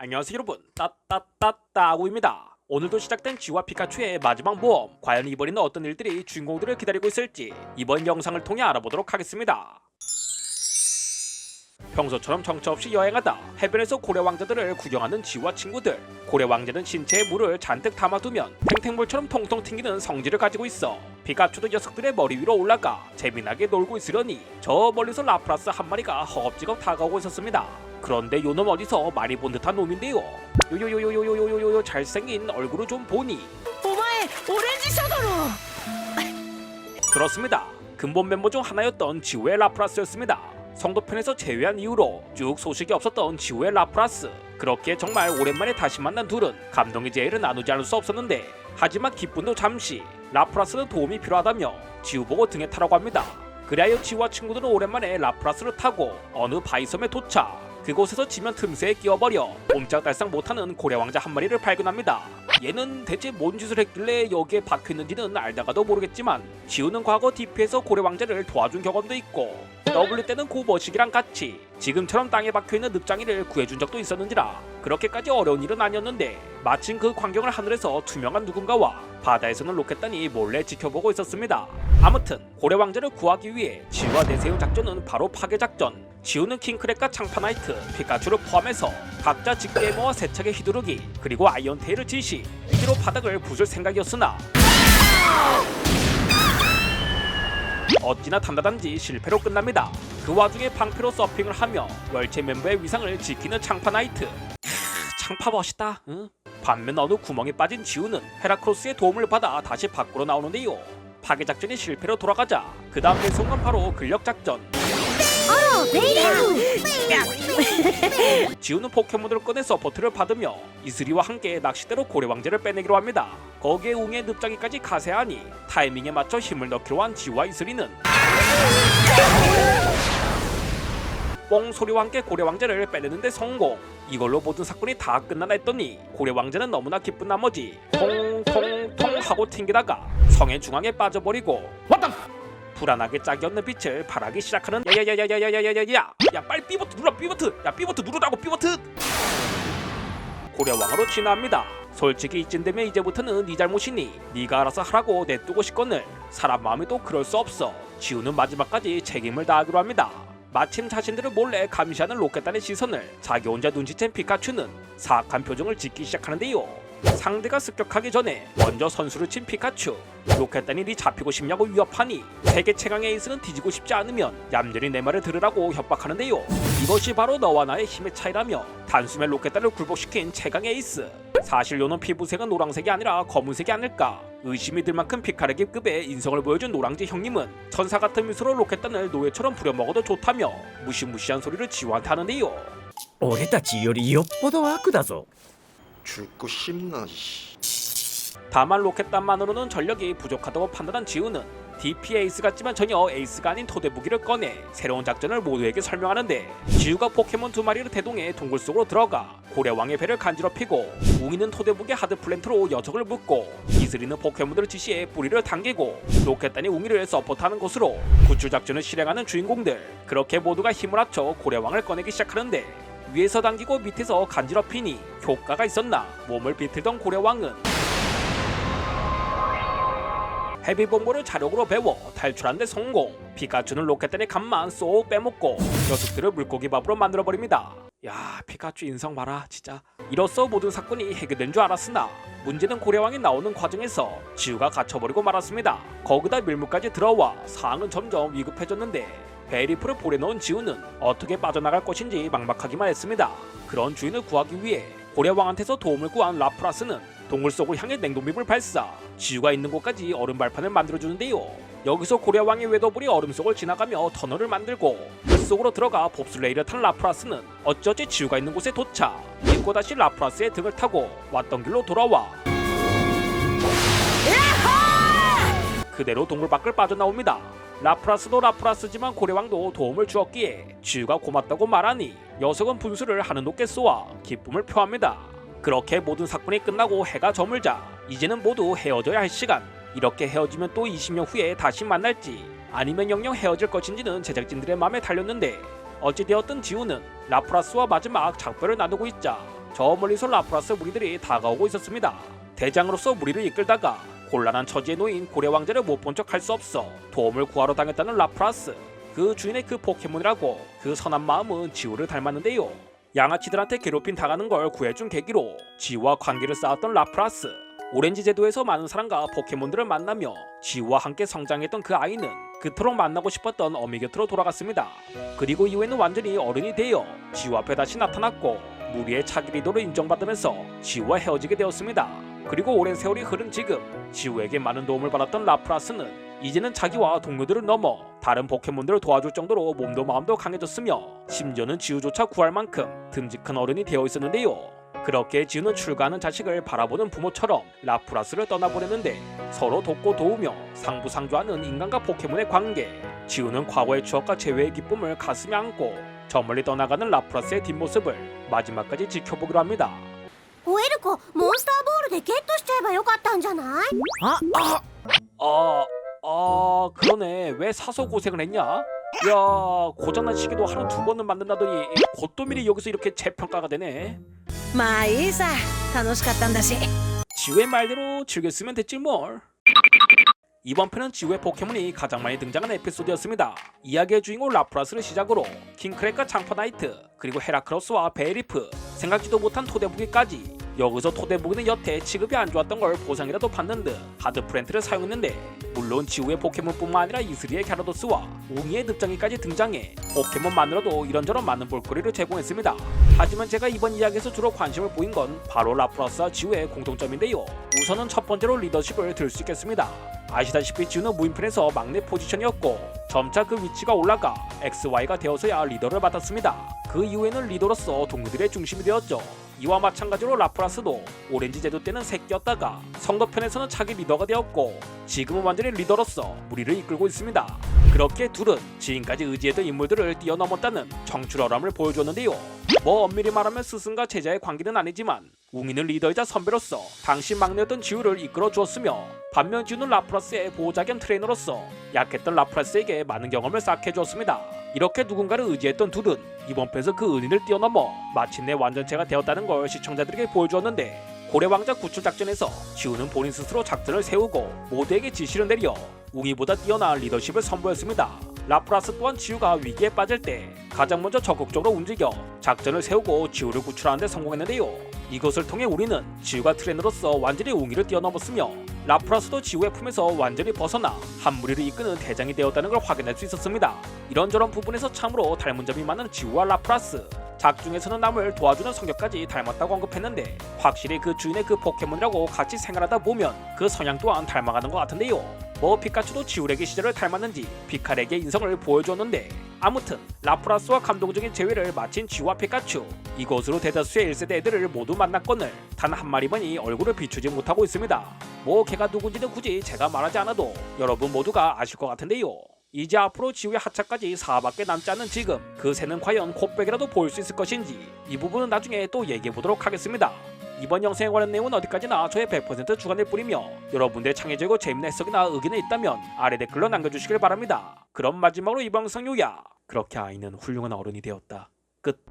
안녕하세요 여러분, 따따따따구입니다. 오늘도 시작된 지우와 피카츄의 마지막 모험, 과연 이번에는 어떤 일들이 주인공들을 기다리고 있을지 이번 영상을 통해 알아보도록 하겠습니다. 평소처럼 정처 없이 여행하다 해변에서 고래왕자들을 구경하는 지우와 친구들. 고래왕자는 신체에 물을 잔뜩 담아두면 탱탱물처럼 통통 튕기는 성질을 가지고 있어 피카츄도 녀석들의 머리 위로 올라가 재미나게 놀고 있으려니 저 멀리서 라프라스 한 마리가 허겁지겁 다가오고 있었습니다. 그런데 요놈 어디서 많이 본 듯한 놈인데요. 요요요요요요요요 잘생긴 얼굴을 좀 보니 오마에 오렌지 소도로. 그렇습니다. 근본 멤버 중 하나였던 지우의 라프라스였습니다. 성도편에서 제외한 이후로 쭉 소식이 없었던 지우의 라프라스. 그렇게 정말 오랜만에 다시 만난 둘은 감동의 제의를 나누지 않을 수 없었는데, 하지만 기쁨도 잠시. 라프라스는 도움이 필요하다며 지우 보고 등에 타라고 합니다. 그리하여 지우와 친구들은 오랜만에 라프라스를 타고 어느 바위섬에 도착. 그곳에서 지면 틈새에 끼어버려 옴짝달싹 못하는 고래왕자 한 마리를 발견합니다. 얘는 대체 뭔 짓을 했길래 여기에 박혀있는지는 알다가도 모르겠지만 지우는 과거 DP에서 고래왕자를 도와준 경험도 있고 W 때는 고 머시기랑 같이 지금처럼 땅에 박혀있는 늑장이를 구해준 적도 있었는지라 그렇게까지 어려운 일은 아니었는데, 마침 그 광경을 하늘에서 투명한 누군가와 바다에서는 로켓단이 몰래 지켜보고 있었습니다. 아무튼 고래왕자를 구하기 위해 지우와 내세운 작전은 바로 파괴작전. 지우는 킹크랩과 창파나이트, 피카츄를 포함해서 각자 직계모와 세척의 휘두르기 그리고 아이언테일을 지시, 이대로 바닥을 부술 생각이었으나 어찌나 단단한지 실패로 끝납니다. 그 와중에 방패로 서핑을 하며 월체 멤버의 위상을 지키는 창파나이트. 창파 멋있다. 응? 반면 어느 구멍에 빠진 지우는 헤라크로스의 도움을 받아 다시 밖으로 나오는데요. 파괴작전이 실패로 돌아가자 그 다음 배송은 바로 근력작전. 지우는 포켓몬을 꺼내 서포트를 받으며 이슬이와 함께 낚싯대로 고래왕자를 빼내기로 합니다. 거기에 웅의 늪장이까지 가세하니 타이밍에 맞춰 힘을 넣기로 한 지우와 이슬이는 뽕 소리와 함께 고래왕자를 빼내는데 성공. 이걸로 모든 사건이 다 끝나나 했더니 고래왕자는 너무나 기쁜 나머지 통통통 하고 튕기다가 성의 중앙에 빠져버리고 불안하게 짝이 없는 빛을 발하기 시작하는 야야야야야야야야야, 야 빨리 B버튼 눌러. B버튼, 야 B버튼 누르라고. B버튼. 고래왕으로 진화합니다. 솔직히 이쯤 되면 이제부터는 네 잘못이니 네가 알아서 하라고 내두고 싶거늘 사람 마음이 또 그럴 수 없어 지우는 마지막까지 책임을 다하기로 합니다. 마침 자신들을 몰래 감시하는 로켓단의 시선을 자기 혼자 눈치챈 피카츄는 사악한 표정을 짓기 시작하는데요. 상대가 습격하기 전에 먼저 선수를 친 피카츄. 로켓단이 네 잡히고 싶냐고 위협하니 세계 최강의 에이스는 뒤지고 싶지 않으면 얌전히 내 말을 들으라고 협박하는데요. 이것이 바로 너와 나의 힘의 차이라며 단숨에 로켓단을 굴복시킨 최강의 에이스. 사실 요는 피부색은 노란색이 아니라 검은색이 아닐까 의심이 들 만큼 피카르기급의 인성을 보여준 노랑지 형님은 천사 같은 미소로 로켓단을 노예처럼 부려먹어도 좋다며 무시무시한 소리를 지우한테 하는데요. 俺たちよりよっぽど悪だぞ。 죽고 싶나 씨. 다만 로켓단만으로는 전력이 부족하다고 판단한 지우는 DP 에이스 같지만 전혀 에이스가 아닌 토대무기를 꺼내 새로운 작전을 모두에게 설명하는데, 지우가 포켓몬 두 마리를 대동해 동굴 속으로 들어가 고래왕의 배를 간지럽히고, 웅이는 토대무기 하드플랜트로 녀석을 묶고, 이슬이는 포켓몬들을 지시해 뿌리를 당기고, 로켓단이 웅이를 서포트하는 곳으로 구출 작전을 실행하는 주인공들. 그렇게 모두가 힘을 합쳐 고래왕을 꺼내기 시작하는데, 위에서 당기고 밑에서 간지럽히니 효과가 있었나 몸을 비틀던 고래왕은 헤비본보를 자력으로 배워 탈출하는데 성공. 피카츄는 로켓단의 간만 쏙 빼먹고 녀석들을 물고기 밥으로 만들어버립니다. 야, 피카츄 인성 봐라 진짜. 이로써 모든 사건이 해결된 줄 알았으나 문제는 고래왕이 나오는 과정에서 지우가 갇혀버리고 말았습니다. 거기다 밀물까지 들어와 상황은 점점 위급해졌는데 베리프를 볼에 넣은 지우는 어떻게 빠져나갈 것인지 막막하기만 했습니다. 그런 주인을 구하기 위해 고래왕한테서 도움을 구한 라프라스는 동굴 속을 향해 냉동빔을 발사, 지우가 있는 곳까지 얼음 발판을 만들어주는데요. 여기서 고래왕의 웨더블이 얼음 속을 지나가며 터널을 만들고 그 속으로 들어가 봅슬레이를 탄 라프라스는 어찌어찌 지우가 있는 곳에 도착. 믿고 다시 라프라스의 등을 타고 왔던 길로 돌아와 그대로 동굴 밖을 빠져나옵니다. 라프라스도 라프라스지만 고래왕도 도움을 주었기에 지우가 고맙다고 말하니 녀석은 분수를 하늘 높게 쏘아 기쁨을 표합니다. 그렇게 모든 사건이 끝나고 해가 저물자 이제는 모두 헤어져야 할 시간. 이렇게 헤어지면 또 20년 후에 다시 만날지 아니면 영영 헤어질 것인지는 제작진들의 마음에 달렸는데, 어찌되었든 지우는 라프라스와 마지막 작별을 나누고 있자 저 멀리서 라프라스 무리들이 다가오고 있었습니다. 대장으로서 무리를 이끌다가 곤란한 처지에 놓인 고래 왕자를 못 본 척 할 수 없어 도움을 구하러 당했다는 라프라스. 그 주인의 그 포켓몬이라고 그 선한 마음은 지우를 닮았는데요. 양아치들한테 괴롭힘 당하는 걸 구해준 계기로 지우와 관계를 쌓았던 라프라스. 오렌지 제도에서 많은 사람과 포켓몬들을 만나며 지우와 함께 성장했던 그 아이는 그토록 만나고 싶었던 어미 곁으로 돌아갔습니다. 그리고 이후에는 완전히 어른이 되어 지우 앞에 다시 나타났고 무리의 차기 리더로 인정받으면서 지우와 헤어지게 되었습니다. 그리고 오랜 세월이 흐른 지금 지우에게 많은 도움을 받았던 라프라스는 이제는 자기와 동료들을 넘어 다른 포켓몬들을 도와줄 정도로 몸도 마음도 강해졌으며 심지어는 지우조차 구할 만큼 듬직한 어른이 되어 있었는데요. 그렇게 지우는 출가하는 자식을 바라보는 부모처럼 라프라스를 떠나보냈는데 서로 돕고 도우며 상부상조하는 인간과 포켓몬의 관계. 지우는 과거의 추억과 재회의 기쁨을 가슴에 안고 저 멀리 떠나가는 라프라스의 뒷모습을 마지막까지 지켜보기로 합니다. オエルコモンスターボールでゲットしちゃえばよかったんじゃない？ 그러네. 왜 사서 고생을 했냐? 야, 고장난 시계도 하루 2번은 만든다더니 곧도밀이 여기서 이렇게 재평가가 되네. まあいいさ楽しかったんだし 지우의 말대로 즐겼으면 됐지 뭘. 이번 편은 지우의 포켓몬이 가장 많이 등장한 에피소드였습니다. 이야기의 주인공 라프라스를 시작으로 킹크랩과 장퍼나이트, 그리고 헤라크로스와 베리프, 생각지도 못한 토대부기까지. 여기서 토대부기는 여태 취급이 안 좋았던 걸 보상이라도 받는 듯 하드프렌트를 사용했는데, 물론 지우의 포켓몬뿐만 아니라 이슬이의 갸라도스와 웅이의 늪장이까지 등장해 포켓몬만으로도 이런저런 많은 볼거리를 제공했습니다. 하지만 제가 이번 이야기에서 주로 관심을 보인 건 바로 라프라스와 지우의 공통점인데요. 우선은 첫 번째로 리더십을 들 수 있겠습니다. 아시다시피 지우는 무인편에서 막내 포지션이었고 점차 그 위치가 올라가 XY가 되어서야 리더를 맡았습니다. 그 이후에는 리더로서 동료들의 중심이 되었죠. 이와 마찬가지로 라프라스도 오렌지 제도 때는 새끼였다가 성도편에서는 차기 리더가 되었고 지금은 완전히 리더로서 무리를 이끌고 있습니다. 그렇게 둘은 지금까지 의지했던 인물들을 뛰어넘었다는 청출어람을 보여줬는데요. 뭐 엄밀히 말하면 스승과 제자의 관계는 아니지만 웅이는 리더이자 선배로서 당시 막내였던 지우를 이끌어 주었으며, 반면 지우는 라프라스의 보호자 겸 트레이너로서 약했던 라프라스에게 많은 경험을 쌓게 해주었습니다. 이렇게 누군가를 의지했던 둘은 이번 편에서 그 은인을 뛰어넘어 마침내 완전체가 되었다는 걸 시청자들에게 보여주었는데, 고래왕자 구출 작전에서 지우는 본인 스스로 작전을 세우고 모두에게 지시를 내려 웅이보다 뛰어난 리더십을 선보였습니다. 라프라스 또한 지우가 위기에 빠질 때 가장 먼저 적극적으로 움직여 작전을 세우고 지우를 구출하는 데 성공했는데요. 이것을 통해 우리는 지우가 트레이너로서 완전히 웅이를 뛰어넘었으며 라프라스도 지우의 품에서 완전히 벗어나 한 무리를 이끄는 대장이 되었다는 걸 확인할 수 있었습니다. 이런저런 부분에서 참으로 닮은 점이 많은 지우와 라프라스. 작중에서는 남을 도와주는 성격까지 닮았다고 언급했는데, 확실히 그 주인의 그 포켓몬이라고 같이 생활하다 보면 그 성향 또한 닮아가는 것 같은데요. 뭐 피카츄도 지우레기 시절을 닮았는지 피카레기의 인성을 보여줬는데, 아무튼 라프라스와 감동적인 재회를 마친 지우와 피카츄. 이곳으로 대다수의 1세대 애들을 모두 만났건을 단 한 마리만이 얼굴을 비추지 못하고 있습니다. 뭐 걔가 누군지는 굳이 제가 말하지 않아도 여러분 모두가 아실 것 같은데요. 이제 앞으로 지우의 하차까지 4밖에 남지 않은 지금 그 새는 과연 콧백이라도 보일 수 있을 것인지, 이 부분은 나중에 또 얘기해보도록 하겠습니다. 이번 영상에 관한 내용은 어디까지나 저의 100% 주관일 뿐이며 여러분들의 창의적이고 재밌는 해석이나 의견이 있다면 아래 댓글로 남겨주시길 바랍니다. 그럼 마지막으로 이번 영상 요약. 그렇게 아이는 훌륭한 어른이 되었다. 끝.